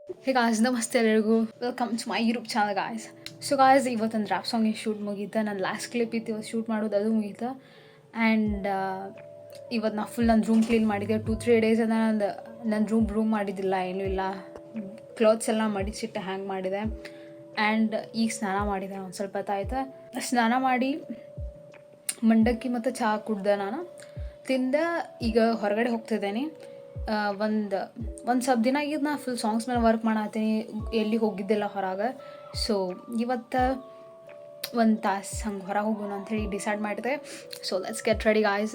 ಹೇ guys ನಮಸ್ತೆ ಎಲ್ಲರಿಗೂ welcome to my YouTube channel guys. So guys ಇವತ್ತೊಂದು ರ್ಯಾಪ್ ಸಾಂಗಿಗೆ ಶೂಟ್ ಮುಗೀತು. ನನ್ನ ಲಾಸ್ಟ್ ಕ್ಲಿಪ್ ಇತ್ತು ಇವತ್ತು ಶೂಟ್ ಮಾಡೋದು, ಅದು ಮುಗೀತು. ಆ್ಯಂಡ್ ಇವತ್ತು ನಾ ಫುಲ್ ನನ್ನ ರೂಮ್ ಕ್ಲೀನ್ ಮಾಡಿದ್ದೆ. 2-3 ಡೇಸ್ ಅದ ನನ್ನ ರೂಮ್ ಮಾಡಿದ್ದಿಲ್ಲ, ಏನೂ ಇಲ್ಲ. ಕ್ಲಾತ್ಸ್ ಎಲ್ಲ ಮಡಿಚಿಟ್ಟು ಹ್ಯಾಂಗ್ ಮಾಡಿದೆ. ಆ್ಯಂಡ್ ಈಗ ಸ್ನಾನ ಮಾಡಿದೆ. ಒಂದು ಸ್ವಲ್ಪ ಹೊತ್ತಾಯ್ತು ಸ್ನಾನ ಮಾಡಿ ಮಂಡಕ್ಕಿ ಮತ್ತು ಚಹಾ ಕುಡ್ದೆ. ನಾನು ತಿಂದೆ. ಈಗ ಹೊರಗಡೆ ಹೋಗ್ತಿದ್ದೇನೆ. ಒಂದು ಸ್ವಲ್ಪ ದಿನ ಆಗಿದ್ದು ನಾ ಫುಲ್ ಸಾಂಗ್ಸ್ ಮೇಲೆ ವರ್ಕ್ ಮಾಡತ್ತೀನಿ, ಎಲ್ಲಿ ಹೋಗಿದ್ದಿಲ್ಲ ಹೊರಗೆ. ಸೊ ಇವತ್ತು ಒಂದು ತಾಸು ಹಂಗೆ ಹೊರಗೆ ಹೋಗೋಣ ಅಂಥೇಳಿ ಡಿಸೈಡ್ ಮಾಡಿದೆ. So let's get ready guys.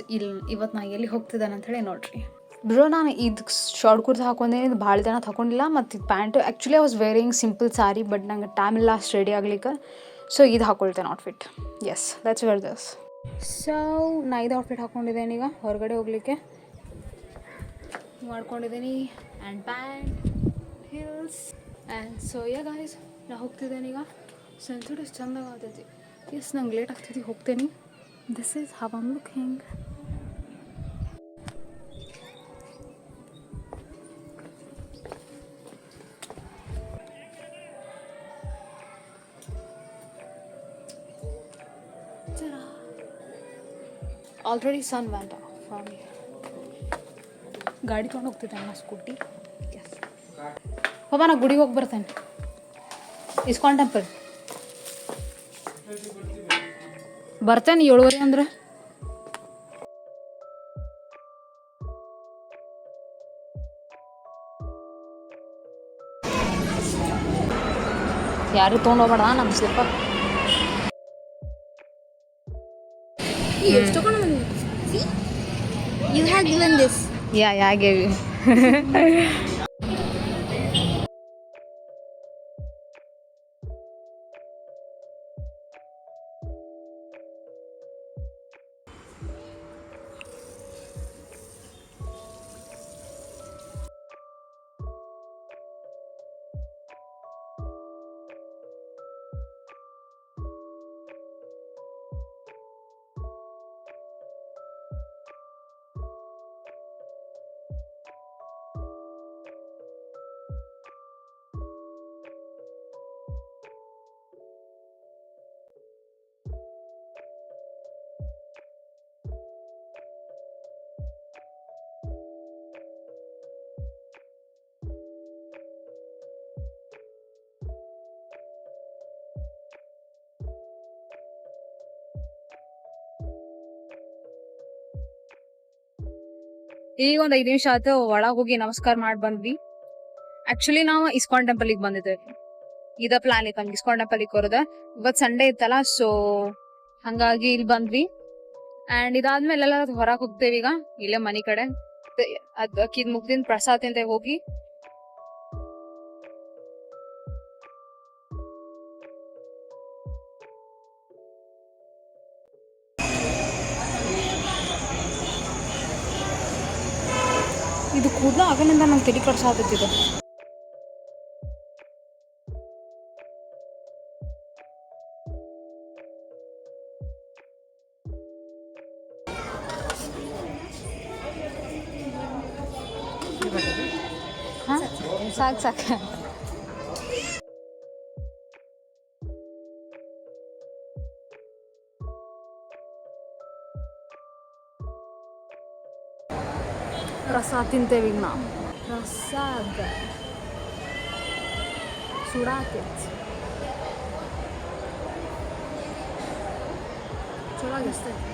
ಇವತ್ತು ನಾ ಎಲ್ಲಿ ಹೋಗ್ತಿದ್ದೇನೆ ಅಂಥೇಳಿ ನೋಡ್ರಿ. ಬ್ರೋ, ನಾನು ಇದು ಶಾರ್ಟ್ ಕುರ್ತಾ ಹಾಕೊಂಡೇನೆ, ಇದು ಭಾಳ ದಿನ ಹಾಕೊಂಡಿಲ್ಲ. ಮತ್ತು ಇದು pant actually I was wearing simple sari, but ನಂಗೆ ಟೈಮ್ ಇಲ್ಲ ಅಷ್ಟು ರೆಡಿ ಆಗ್ಲಿಕ್ಕೆ. ಸೊ ಇದು ಹಾಕೊಳ್ತೇನೆ outfit. Yes let's wear this. So ನಾ ಇದು ಔಟ್ಫಿಟ್ ಹಾಕ್ಕೊಂಡಿದ್ದೇನೆ ಈಗ ಹೊರಗಡೆ ಹೋಗಲಿಕ್ಕೆ ಮಾಡ್ಕೊಂಡಿದ್ದೀನಿ. And pant heels and so guys ನಾ ಹೋಗ್ತಿದ್ದೇನೆ ಈಗ. ಸನ್ಸೆಟ್ ಎಷ್ಟು ಚಂದಾಗ ಆಗ್ತೈತಿ. ಎಸ್ ನಂಗೆ ಲೇಟ್ ಆಗ್ತೈತಿ, ಹೋಗ್ತೇನೆ. This is how I am looking. Already sun want a from ಗಾಡಿ ತೊಗೊಂಡು ಹೋಗ್ತಿದ್ದೇನೆ ನಾ, ಸ್ಕೂಟಿ. ಎಸ್ ಪಾಪ ನಾ ಗುಡಿಗೆ ಹೋಗಿ ಬರ್ತೇನೆ. ಇಸ್ಕಾನ್ ಟೆಂಪಲ್ ಬರ್ತೇನೆ 7:30 ಅಂದ್ರೆ. ಯಾರು ತೊಗೊಂಡೋಗ್ಬೇಡ ನಮ್ಮ ಸ್ಲಿಪ್ಪರ್. ಎಷ್ಟು ತಗೊಂಡು ಬಂದಿದ್ದೆ? You have given this. Yeah, I gave you. ಈಗ ಒಂದು 5 ನಿಮಿಷ ಆಯ್ತು ಒಳಗೆ ಹೋಗಿ ನಮಸ್ಕಾರ ಮಾಡಿ ಬಂದ್ವಿ. ಆಕ್ಚುಲಿ ನಾವು ಇಸ್ಕಾನ್ ಟೆಂಪಲ್ಗೆ ಬಂದಿದ್ದೇವೆ. ಇದ ಪ್ಲಾನ್ ಇತ್ತು ನಮ್ಗೆ ಇಸ್ಕಾನ್ ಟೆಂಪಲ್ಗೆ ಬರೋದ. ಇವತ್ತು ಸಂಡೇ ಇತ್ತಲ್ಲ, ಸೊ ಹಂಗಾಗಿ ಇಲ್ಲಿ ಬಂದ್ವಿ. ಆ್ಯಂಡ್ ಇದಾದ್ಮೇಲೆ ಎಲ್ಲ ಹೊರಗೆ ಹೋಗ್ತೇವೆ ಈಗ, ಇಲ್ಲೇ ಮನೆ ಕಡೆ. ಅದು ಅಕ್ಕಿದ್ ಮುಗ್ದಿನ ಪ್ರಸಾದ ತಿಂತ ಹೋಗಿ. ಇದು ಕೂದಲ ಆಗಲಿಂದ ನಂಗೆ ತಲೆ ಕಟ್ಸಾತೈತಿದೆ. ಹಾಂ ಸಾಕು ಪ್ರಸಾದ ತಿಂತೇವೆ ಈಗ ನಾವು. ಪ್ರಸಾದ ಸುಡಾತೈತಿ, ಚಲೋ ಆಗಿಸ್ತೈತಿ.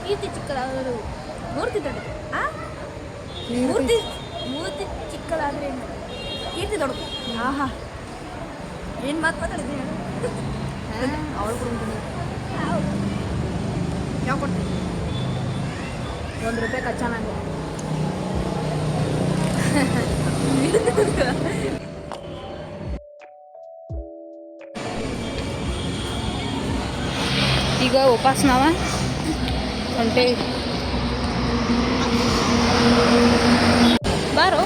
ಕೀರ್ತಿ ಚಿಕ್ಕದಾದರೂ ಮೂರ್ತಿ ದೊಡ್ಡದು. ಮೂರ್ತಿ ಚಿಕ್ಕದಾದ್ರೆ ಕೀರ್ತಿ ದೊಡ್ಡದು. ಆಹಾ, ಏನು ಮಾತು ಮಾತಾಡಿದ್ರಿ ಅವಳು ಕೊಡ್ತೀನಿ. ಯಾವ ಕೊಡ್ತೀನಿ? ₹1 ಕಚ್ಚಾ ನಂಗೆ. ಈಗ ವಾಪಸ್ ನಾವ ಹೊಂಟೇವಿ. ಬಾರೋ.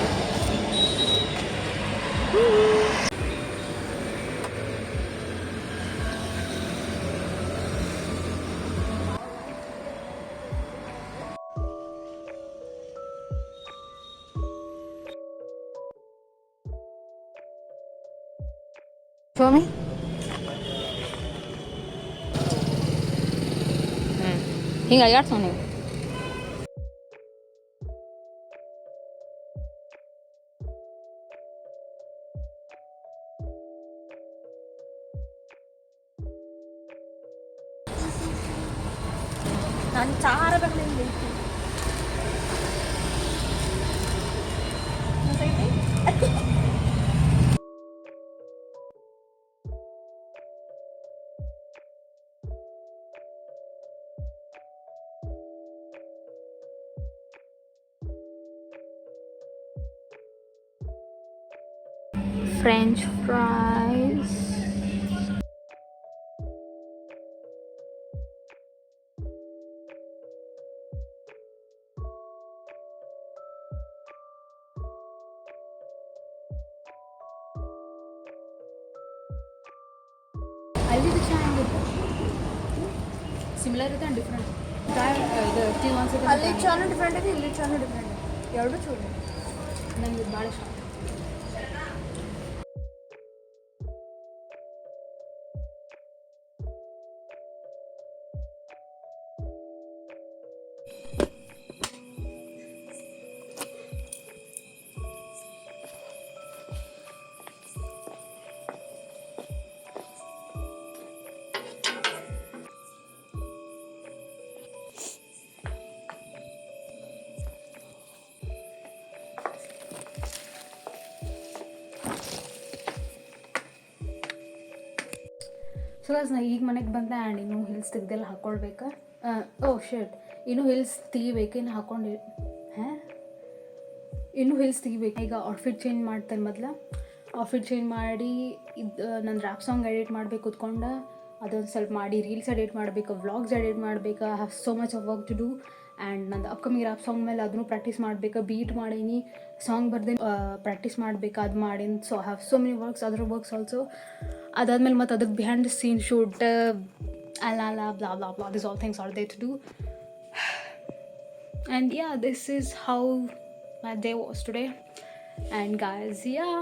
Show me. ಹಿಂಗೆ ಅಯ್ಯಾಡ್ಸೋ ನೀವು. ನಾನು ಚಾರ ಬೇಕು. French fries. ಅಲ್ಲಿದು ಚೆನ್ನಾಗಿರುತ್ತೆ, ಸಿಮಿಲರ್ ಇದೆ ಆ್ಯಂಡ್ ಡಿಫ್ರೆಂಟ್. ಇದು ಟೀ ಅನ್ಸುತ್ತೆ, ಅಲ್ಲಿ ಚಾನು ಡಿಫ್ರೆಂಟ್ ಇದೆ, ಇಲ್ಲಿ ಚಾನು ಡಿಫ್ರೆಂಟ್ ಇದೆ. ಎರಡು ಚೂರು ನನಗೆ ಭಾಳ ಇಷ್ಟ. ಸೊ ಗೈಸ್, ನಾ ಈಗ ಮನೆಗೆ ಬಂದೆ ಆ್ಯಂಡ್ ಇನ್ನೂ ಹಿಲ್ಸ್ ತೆಗ್ದೆಲ್ಲ ಹಾಕ್ಕೊಳ್ಬೇಕಾ. ಶರ್ಟ್ ಇನ್ನೂ ಹಿಲ್ಸ್ ತೆಗಿಬೇಕು, ಇನ್ನು ಹಾಕ್ಕೊಂಡು ಇನ್ನೂ ಹಿಲ್ಸ್ ತೆಗಿಬೇಕು. ಈಗ ಔಟ್ಫಿಟ್ ಚೇಂಜ್ ಮಾಡ್ತೇನೆ. ಮೊದಲು ಔಟ್ಫಿಟ್ ಚೇಂಜ್ ಮಾಡಿ ಇದು ನನ್ನ ರ್ಯಾಪ್ ಸಾಂಗ್ ಎಡಿಟ್ ಮಾಡಬೇಕು ಕೂತ್ಕೊಂಡು, ಅದೊಂದು ಸ್ವಲ್ಪ ಮಾಡಿ ರೀಲ್ಸ್ ಎಡಿಟ್ ಮಾಡಬೇಕು, ವ್ಲಾಗ್ಸ್ ಎಡಿಟ್ ಮಾಡಬೇಕು. I have so much of work to do. And ನಂದು ಅಪ್ಕಮಿಂಗ್ ರ್ಯಾಪ್ ಸಾಂಗ್ ಮೇಲೆ ಅದನ್ನು ಪ್ರಾಕ್ಟೀಸ್ ಮಾಡಬೇಕು. ಬೀಟ್ ಮಾಡೀನಿ, ಸಾಂಗ್ ಬರ್ದೇನೆ, ಪ್ರಾಕ್ಟೀಸ್ ಮಾಡಬೇಕು, ಅದು ಮಾಡೀನಿ. So I have so many works, other works also. ಅದಾದಮೇಲೆ ಮತ್ತು ಅದಕ್ಕೆ ಬಿಹೈಂಡ್ ದ ಸೀನ್ ಶೂಟ್, ಅಲ್ಲ blah blah blah, this all things are they to do. And yeah, this is how my day was today. And guys, yeah,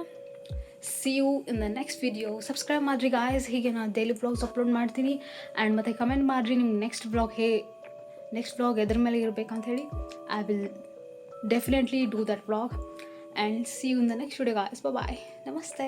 see you in the next video. Subscribe ಮಾಡ್ರಿ guys, ಹೀಗೆ ನಾನು daily vlogs upload ಮಾಡ್ತೀನಿ. And ಮತ್ತು comment ಮಾಡಿರಿ ನಿಮ್ಗೆ next vlog ಎದ್ರ ಮೇಲೆ ಇರಬೇಕಂತ ಹೇಳಿ. I will definitely do that vlog. And see you in the next video guys. Bye bye. Namaste.